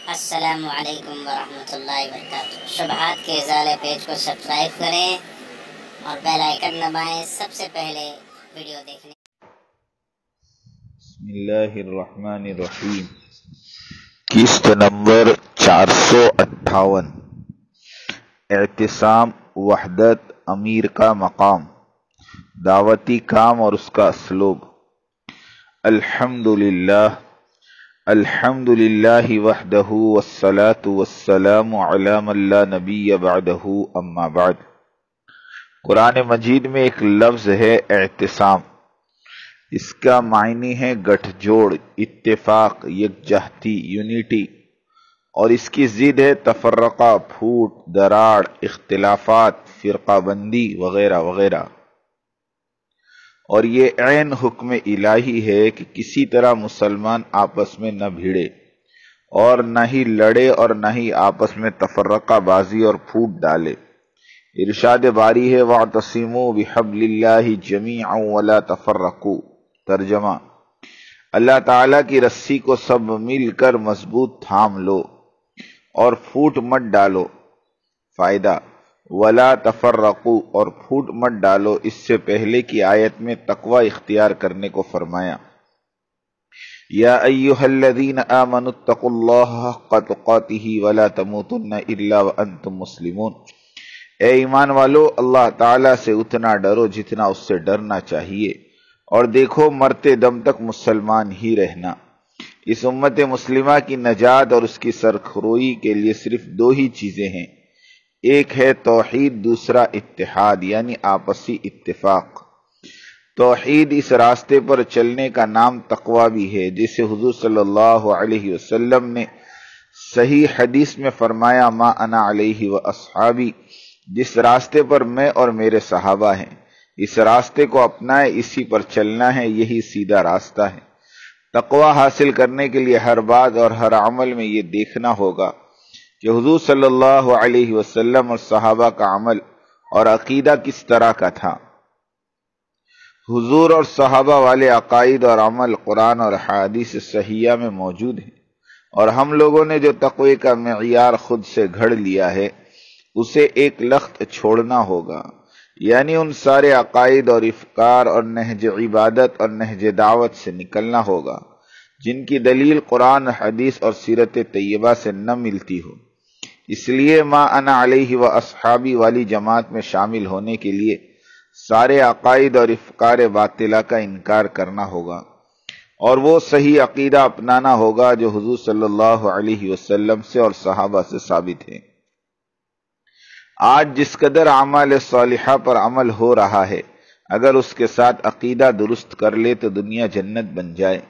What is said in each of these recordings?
السلام علیکم ورحمۃ اللہ وبرکاتہ۔ شبہات کے ازالے پیج کو سبسکرائب کریں اور بیل آئیکن دبائیں سب سے پہلے ویڈیو دیکھنے۔ بسم اللہ الرحمن الرحیم۔ قسط نمبر 458، اعتصام وحدت امیر کا مقام، دعوتی کام اور اس کا اسلوب۔ الحمد للہ وحدہ والصلاة والسلام علی من لا نبی بعدہ، اما بعد۔ قرآن مجید میں ایک لفظ ہے اعتصام، اس کا معنی ہے گٹھ جوڑ، اتفاق، یکجہتی، یونٹی، اور اس کی ضد ہے تفرقہ، پھوٹ، دراڑ، اختلافات، فرقہ بندی وغیرہ وغیرہ۔ اور یہ عین حکم الہی ہے کہ کسی طرح مسلمان آپس میں نہ بھیڑے اور نہ ہی لڑے اور نہ ہی آپس میں تفرقہ بازی اور پھوٹ ڈالے۔ ارشاد باری ہے وَاعْتَصِمُوا بِحَبْلِ اللَّهِ جَمِيعًا وَلَا تَفَرَّقُوا۔ ترجمہ: اللہ تعالیٰ کی رسی کو سب مل کر مضبوط تھام لو اور پھوٹ مت ڈالو۔ فائدہ: وَلَا تَفَرَّقُوا، اور پھوٹ مت ڈالو اس سے پہلے کی آیت میں تقوی اختیار کرنے کو فرمایا۔ یا ایھا الذین آمنوا اتقوا اللہ حق تقاتہ ولا تموتن الا وانتم مسلمون۔ اے ایمان والو، اللہ تعالیٰ سے اتنا ڈرو جتنا اس سے ڈرنا چاہیے، اور دیکھو مرتے دم تک مسلمان ہی رہنا۔ اس امت مسلمہ کی نجات اور اس کی سرخروئی کے لیے صرف دو ہی چیزیں ہیں، ایک ہے توحید، دوسرا اتحاد یعنی آپسی اتفاق۔ توحید اس راستے پر چلنے کا نام تقوی بھی ہے، جسے حضور صلی اللہ علیہ وسلم نے صحیح حدیث میں فرمایا ما انا علیہ واصحابی، جس راستے پر میں اور میرے صحابہ ہیں، اس راستے کو اپنائے، اسی پر چلنا ہے، یہی سیدھا راستہ ہے۔ تقوی حاصل کرنے کے لیے ہر بات اور ہر عمل میں یہ دیکھنا ہوگا کہ حضور صلی اللہ علیہ وسلم اور صحابہ کا عمل اور عقیدہ کس طرح کا تھا۔ حضور اور صحابہ والے عقائد اور عمل قرآن اور حدیث صحیحہ میں موجود ہیں، اور ہم لوگوں نے جو تقوی کا معیار خود سے گھڑ لیا ہے اسے ایک لخت چھوڑنا ہوگا، یعنی ان سارے عقائد اور افکار اور نہج عبادت اور نہج دعوت سے نکلنا ہوگا جن کی دلیل قرآن، حدیث اور سیرت طیبہ سے نہ ملتی ہو۔ اس لیے ما انا علیہ و اصحابی والی جماعت میں شامل ہونے کے لیے سارے عقائد اور افکار باطلہ کا انکار کرنا ہوگا، اور وہ صحیح عقیدہ اپنانا ہوگا جو حضور صلی اللہ علیہ وسلم سے اور صحابہ سے ثابت ہے۔ آج جس قدر اعمال صالحہ پر عمل ہو رہا ہے، اگر اس کے ساتھ عقیدہ درست کر لے تو دنیا جنت بن جائے،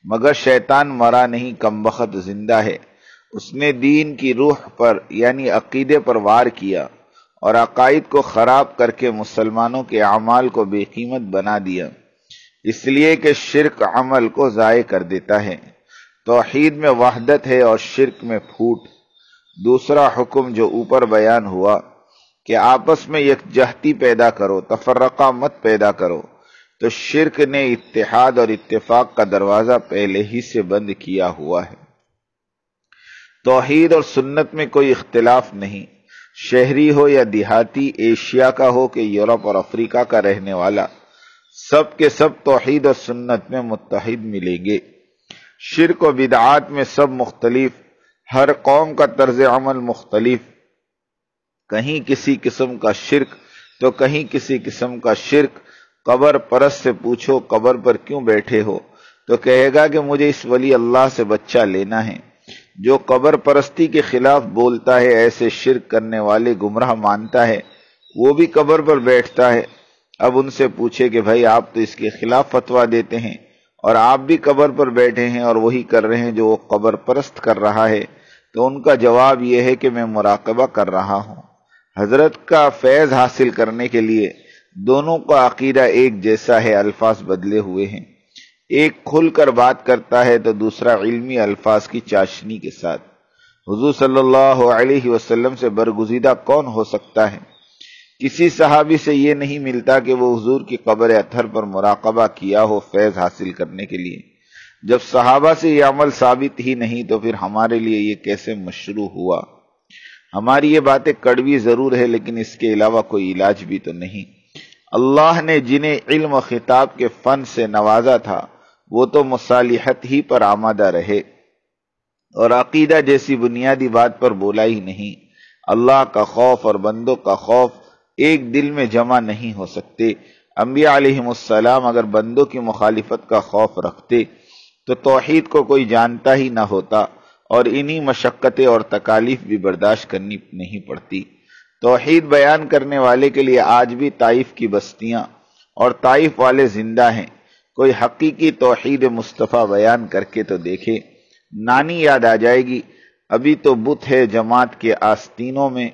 مگر شیطان مرا نہیں، کم بخت زندہ ہے۔ اس نے دین کی روح پر یعنی عقیدے پر وار کیا اور عقائد کو خراب کر کے مسلمانوں کے اعمال کو بے قیمت بنا دیا، اس لیے کہ شرک عمل کو ضائع کر دیتا ہے۔ توحید میں وحدت ہے اور شرک میں پھوٹ۔ دوسرا حکم جو اوپر بیان ہوا کہ آپس میں یکجہتی پیدا کرو، تفرقہ مت پیدا کرو، تو شرک نے اتحاد اور اتفاق کا دروازہ پہلے ہی سے بند کیا ہوا ہے۔ توحید اور سنت میں کوئی اختلاف نہیں، شہری ہو یا دیہاتی، ایشیا کا ہو کہ یورپ اور افریقہ کا رہنے والا، سب کے سب توحید اور سنت میں متحد ملیں گے۔ شرک و بدعات میں سب مختلف، ہر قوم کا طرز عمل مختلف، کہیں کسی قسم کا شرک تو کہیں کسی قسم کا شرک۔ قبر پرست سے پوچھو قبر پر کیوں بیٹھے ہو، تو کہے گا کہ مجھے اس ولی اللہ سے بچہ لینا ہے۔ جو قبر پرستی کے خلاف بولتا ہے، ایسے شرک کرنے والے گمراہ مانتا ہے، وہ بھی قبر پر بیٹھتا ہے۔ اب ان سے پوچھے کہ بھائی آپ تو اس کے خلاف فتویٰ دیتے ہیں اور آپ بھی قبر پر بیٹھے ہیں اور وہی کر رہے ہیں جو وہ قبر پرست کر رہا ہے، تو ان کا جواب یہ ہے کہ میں مراقبہ کر رہا ہوں۔ حضرت کا فیض حاصل کرنے کے لیے دونوں کا عقیدہ ایک جیسا ہے، الفاظ بدلے ہوئے ہیں۔ ایک کھل کر بات کرتا ہے تو دوسرا علمی الفاظ کی چاشنی کے ساتھ۔ حضور صلی اللہ علیہ وسلم سے برگزیدہ کون ہو سکتا ہے؟ کسی صحابی سے یہ نہیں ملتا کہ وہ حضور کی قبر اطہر پر مراقبہ کیا ہو فیض حاصل کرنے کے لیے۔ جب صحابہ سے یہ عمل ثابت ہی نہیں تو پھر ہمارے لیے یہ کیسے مشروع ہوا؟ ہماری یہ باتیں کڑوی ضرور ہے لیکن اس کے علاوہ کوئی علاج بھی تو نہیں۔ اللہ نے جنہیں علم و خطاب کے فن سے نوازا تھا وہ تو مصالحت ہی پر آمادہ رہے اور عقیدہ جیسی بنیادی بات پر بولا ہی نہیں۔ اللہ کا خوف اور بندوں کا خوف ایک دل میں جمع نہیں ہو سکتے۔ انبیاء علیہم السلام اگر بندوں کی مخالفت کا خوف رکھتے تو توحید کو کوئی جانتا ہی نہ ہوتا اور انہی مشقتیں اور تکالیف بھی برداشت کرنی نہیں پڑتی۔ توحید بیان کرنے والے کے لیے آج بھی طائف کی بستیاں اور طائف والے زندہ ہیں۔ کوئی حقیقی توحید مصطفیٰ بیان کر کے تو دیکھے۔ نانی یاد آ جائے گی، ابھی تو بت ہے جماعت کے آستینوں میں،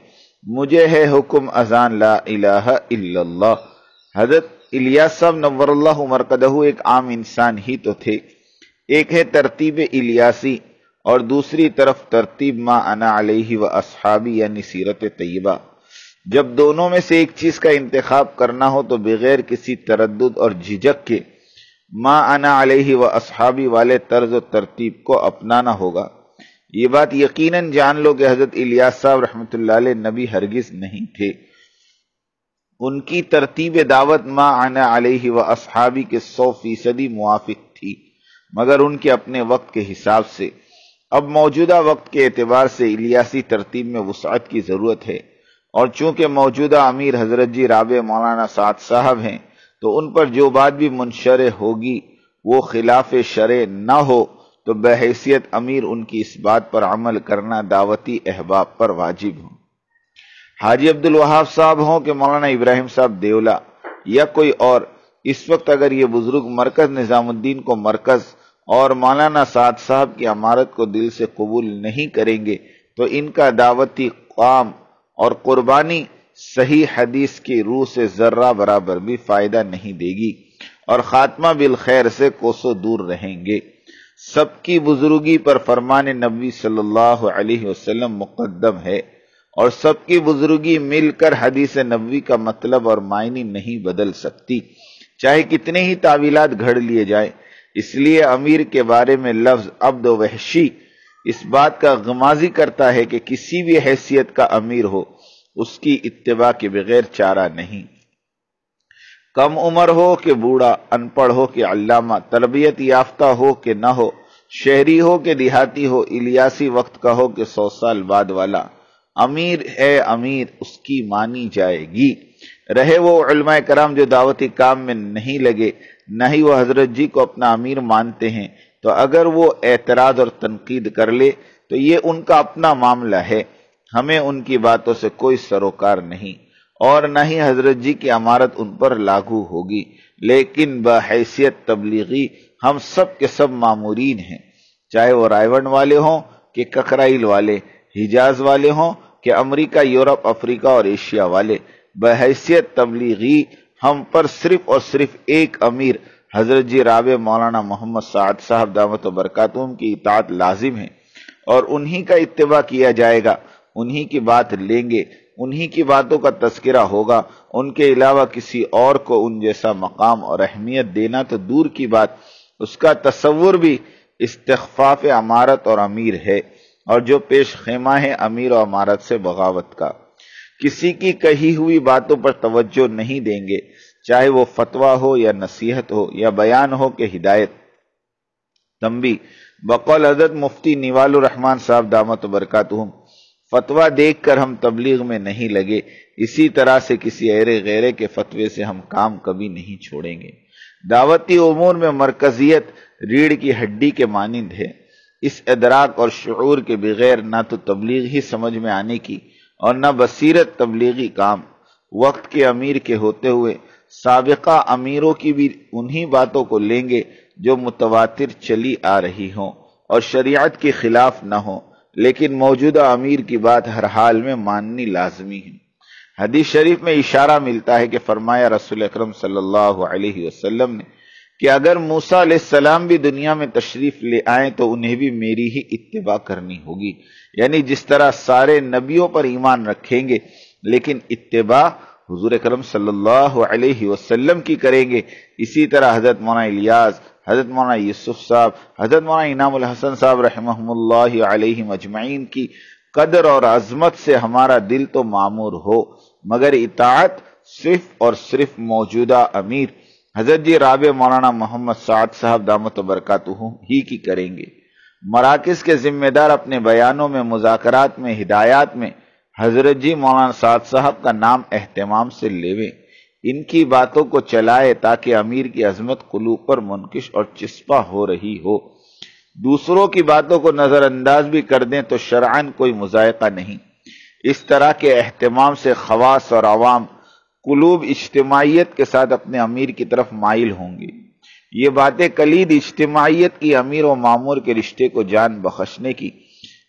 مجھے ہے حکم اذان لا الہ الا اللہ۔ حضرت الیاس صاحب نور اللہ مرقدہ ایک عام انسان ہی تو تھے۔ ایک ہے ترتیب الیاسی اور دوسری طرف ترتیب ما انا علیہ و اصحابی یعنی سیرت طیبہ۔ جب دونوں میں سے ایک چیز کا انتخاب کرنا ہو تو بغیر کسی تردد اور جھجک کے ما انا علیہ و اصحابی والے طرز و ترتیب کو اپنانا ہوگا۔ یہ بات یقیناً جان لو کہ حضرت الیاس صاحب رحمۃ اللہ علیہ نبی ہرگز نہیں تھے۔ ان کی ترتیب دعوت ما انا علیہ و اصحابی کے 100% موافق تھی، مگر ان کے اپنے وقت کے حساب سے۔ اب موجودہ وقت کے اعتبار سے الیاسی ترتیب میں وسعت کی ضرورت ہے، اور چونکہ موجودہ امیر حضرت جی رابع مولانا سعد صاحب ہیں تو ان پر جو بات بھی منشرع ہوگی وہ خلاف شرع نہ ہو تو بحیثیت امیر ان کی اس بات پر عمل کرنا دعوتی احباب پر واجب ہو۔ حاجی عبدالوہاب صاحب ہوں کہ مولانا ابراہیم صاحب دیولا یا کوئی اور، اس وقت اگر یہ بزرگ مرکز نظام الدین کو مرکز اور مولانا سعد صاحب کی امارت کو دل سے قبول نہیں کریں گے تو ان کا دعوتی قام اور قربانی صحیح حدیث کی روح سے ذرہ برابر بھی فائدہ نہیں دے گی اور خاتمہ بالخیر سے کوسوں دور رہیں گے۔ سب کی بزرگی پر فرمان نبی صلی اللہ علیہ وسلم مقدم ہے اور سب کی بزرگی مل کر حدیث نبوی کا مطلب اور معنی نہیں بدل سکتی، چاہے کتنے ہی تعویلات گھڑ لیے جائیں۔ اس لیے امیر کے بارے میں لفظ عبد و وحشی اس بات کا غمازی کرتا ہے کہ کسی بھی حیثیت کا امیر ہو اس کی اتباع کے بغیر چارہ نہیں۔ کم عمر ہو کہ بوڑھا، ان پڑھ ہو کہ علامہ، تربیت یافتہ ہو کہ نہ ہو، شہری ہو کہ دیہاتی ہو، الیاسی وقت کا ہو کہ 100 سال بعد والا، امیر ہے امیر، اس کی مانی جائے گی۔ رہے وہ علماء کرام جو دعوتی کام میں نہیں لگے، نہ ہی وہ حضرت جی کو اپنا امیر مانتے ہیں، تو اگر وہ اعتراض اور تنقید کر لے تو یہ ان کا اپنا معاملہ ہے، ہمیں ان کی باتوں سے کوئی سروکار نہیں اور نہ ہی حضرت جی کی امارت ان پر لاگو ہوگی، لیکن بحیثیت تبلیغی ہم سب کے سب مامورین ہیں، چاہے وہ رائے ون والے ہوں کہ ککرائیل والے، حجاز والے ہوں کہ امریکہ، یورپ، افریقہ اور ایشیا والے۔ بحیثیت تبلیغی ہم پر صرف اور صرف ایک امیر حضرت جی رابع مولانا محمد سعد صاحب دعوت و برکاتہم کی اطاعت لازم ہے اور انہی کا اتباع کیا جائے گا، انہی کی بات لیں گے، انہی کی باتوں کا تذکرہ ہوگا۔ ان کے علاوہ کسی اور کو ان جیسا مقام اور اہمیت دینا تو دور کی بات، اس کا تصور بھی استخفاف امارت اور امیر ہے، اور جو پیش خیمہ ہے امیر و امارت سے بغاوت کا۔ کسی کی کہی ہوئی باتوں پر توجہ نہیں دیں گے، چاہے وہ فتویٰ ہو یا نصیحت ہو یا بیان ہو کہ ہدایت۔ تنبیہ: بقول حضرت مفتی نیوال الرحمن صاحب دامت و برکاتہم، فتویٰ دیکھ کر ہم تبلیغ میں نہیں لگے، اسی طرح سے کسی ایرے غیرے کے فتوے سے ہم کام کبھی نہیں چھوڑیں گے۔ دعوتی امور میں مرکزیت ریڑھ کی ہڈی کے مانند ہے۔ اس ادراک اور شعور کے بغیر نہ تو تبلیغ ہی سمجھ میں آنے کی اور نہ بصیرت تبلیغی کام۔ وقت کے امیر کے ہوتے ہوئے سابقہ امیروں کی بھی انہی باتوں کو لیں گے جو متواتر چلی آ رہی ہوں اور شریعت کے خلاف نہ ہوں، لیکن موجودہ امیر کی بات ہر حال میں ماننی لازمی ہے۔ حدیث شریف میں اشارہ ملتا ہے کہ فرمایا رسول اکرم صلی اللہ علیہ وسلم نے کہ اگر موسیٰ علیہ السلام بھی دنیا میں تشریف لے آئیں تو انہیں بھی میری ہی اتباع کرنی ہوگی، یعنی جس طرح سارے نبیوں پر ایمان رکھیں گے لیکن اتباع حضور اکرم صلی اللہ علیہ وسلم کی کریں گے، اسی طرح حضرت مولانا الیاس، حضرت مولانا یوسف صاحب، حضرت مولانا انعام الحسن صاحب رحمہم اللہ علیہم اجمعین کی قدر اور عظمت سے ہمارا دل تو معمور ہو، مگر اطاعت صرف اور صرف موجودہ امیر حضرت جی رابع مولانا محمد سعد صاحب دامت برکاتہ ہی کی کریں گے۔ مراکز کے ذمہ دار اپنے بیانوں میں، مذاکرات میں، ہدایات میں حضرت جی مولانا سعد صاحب کا نام اہتمام سے لیویں، ان کی باتوں کو چلائے تاکہ امیر کی عظمت قلوب پر منکش اور چسپاں ہو رہی ہو۔ دوسروں کی باتوں کو نظر انداز بھی کر دیں تو شرعاً کوئی مذائقہ نہیں۔ اس طرح کے اہتمام سے خواص اور عوام قلوب اجتماعیت کے ساتھ اپنے امیر کی طرف مائل ہوں گے۔ یہ باتیں کلید اجتماعیت کی امیر و مامور کے رشتے کو جان بخشنے کی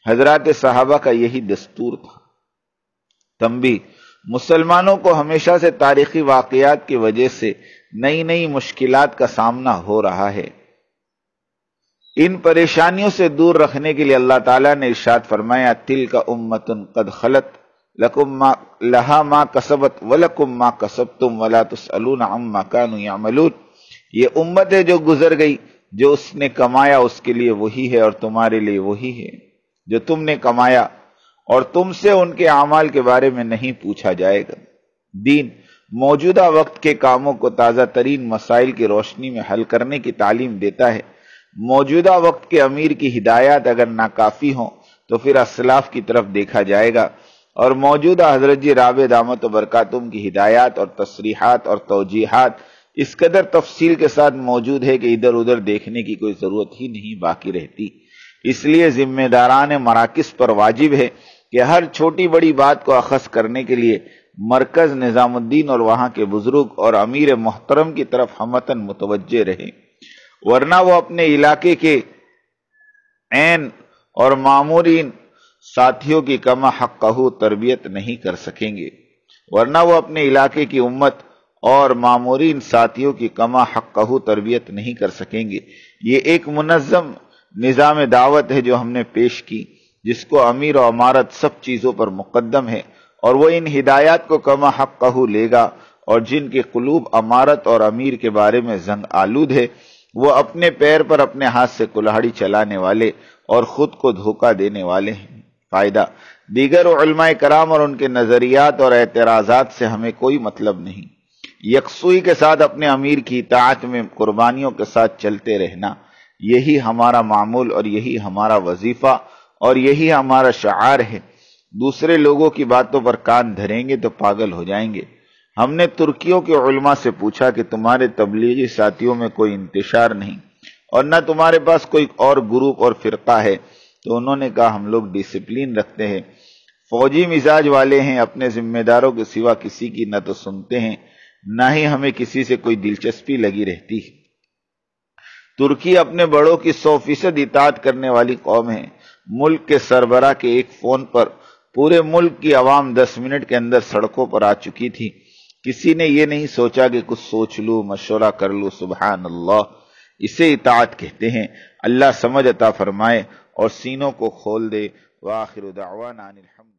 حضرات صحابہ کا یہی دستور تھا۔ تنبیہ: مسلمانوں کو ہمیشہ سے تاریخی واقعات کی وجہ سے نئی نئی مشکلات کا سامنا ہو رہا ہے۔ ان پریشانیوں سے دور رکھنے کے لیے اللہ تعالیٰ نے ارشاد فرمایا، تِلْکَ أُمَّةٌ قَدْ خَلَتْ لَهَا مَا كَسَبَتْ وَلَكُمْ مَا كَسَبْتُمْ وَلَا تُسْأَلُونَ عَمَّا كَانُوا يَعْمَلُونَ۔ یہ امت ہے جو گزر گئی، جو اس نے کمایا اس کے لیے وہی ہے اور تمہارے لیے وہی ہے جو تم نے کمایا، اور تم سے ان کے اعمال کے بارے میں نہیں پوچھا جائے گا۔ دین موجودہ وقت کے کاموں کو تازہ ترین مسائل کی روشنی میں حل کرنے کی تعلیم دیتا ہے۔ موجودہ وقت کے امیر کی ہدایات اگر ناکافی ہوں تو پھر اسلاف کی طرف دیکھا جائے گا، اور موجودہ حضرت جی رابع دامت و برکاتہم کی ہدایات اور تصریحات اور توجیحات اس قدر تفصیل کے ساتھ موجود ہے کہ ادھر ادھر دیکھنے کی کوئی ضرورت ہی نہیں باقی رہتی۔ اس لیے ذمہ داران مراکز پر واجب ہے کہ ہر چھوٹی بڑی بات کو اخذ کرنے کے لیے مرکز نظام الدین اور وہاں کے بزرگ اور امیر محترم کی طرف ہمتاً متوجہ رہیں، ورنہ وہ اپنے علاقے کے عین اور مامورین ساتھیوں کی کما حقہ تربیت نہیں کر سکیں گے، ورنہ وہ اپنے علاقے کی امت اور مامورین ساتھیوں کی کما حقہ تربیت نہیں کر سکیں گے۔ یہ ایک منظم نظام دعوت ہے جو ہم نے پیش کی، جس کو امیر و امارت سب چیزوں پر مقدم ہے، اور وہ ان ہدایات کو کما حقہ لے گا، اور جن کے قلوب امارت اور امیر کے بارے میں زنگ آلود ہے، وہ اپنے پیر پر اپنے ہاتھ سے کلہاڑی چلانے والے اور خود کو دھوکہ دینے والے ہیں۔ فائدہ: دیگر علماء کرام اور ان کے نظریات اور اعتراضات سے ہمیں کوئی مطلب نہیں۔ یکسوئی کے ساتھ اپنے امیر کی اطاعت میں قربانیوں کے ساتھ چلتے رہنا، یہی ہمارا معمول اور یہی ہمارا وظیفہ اور یہی ہمارا شعار ہے۔ دوسرے لوگوں کی باتوں پر کان دھریں گے تو پاگل ہو جائیں گے۔ ہم نے ترکیوں کے علماء سے پوچھا کہ تمہارے تبلیغی ساتھیوں میں کوئی انتشار نہیں اور نہ تمہارے پاس کوئی اور گروپ اور فرقہ ہے، تو انہوں نے کہا ہم لوگ ڈسپلین رکھتے ہیں، فوجی مزاج والے ہیں، اپنے ذمہ داروں کے سوا کسی کی نہ تو سنتے ہیں نہ ہی ہمیں کسی سے کوئی دلچسپی لگی رہتی ہے۔ ترکی اپنے بڑوں کی 100% اطاعت کرنے والی قوم ہے۔ ملک کے سربراہ کے ایک فون پر پورے ملک کی عوام 10 منٹ کے اندر سڑکوں پر آ چکی تھی۔ کسی نے یہ نہیں سوچا کہ کچھ سوچ لوں، مشورہ کر لوں۔ سبحان اللہ، اسے اطاعت کہتے ہیں۔ اللہ سمجھ عطا فرمائے اور سینوں کو کھول دے۔ وآخر دعوانا الحمد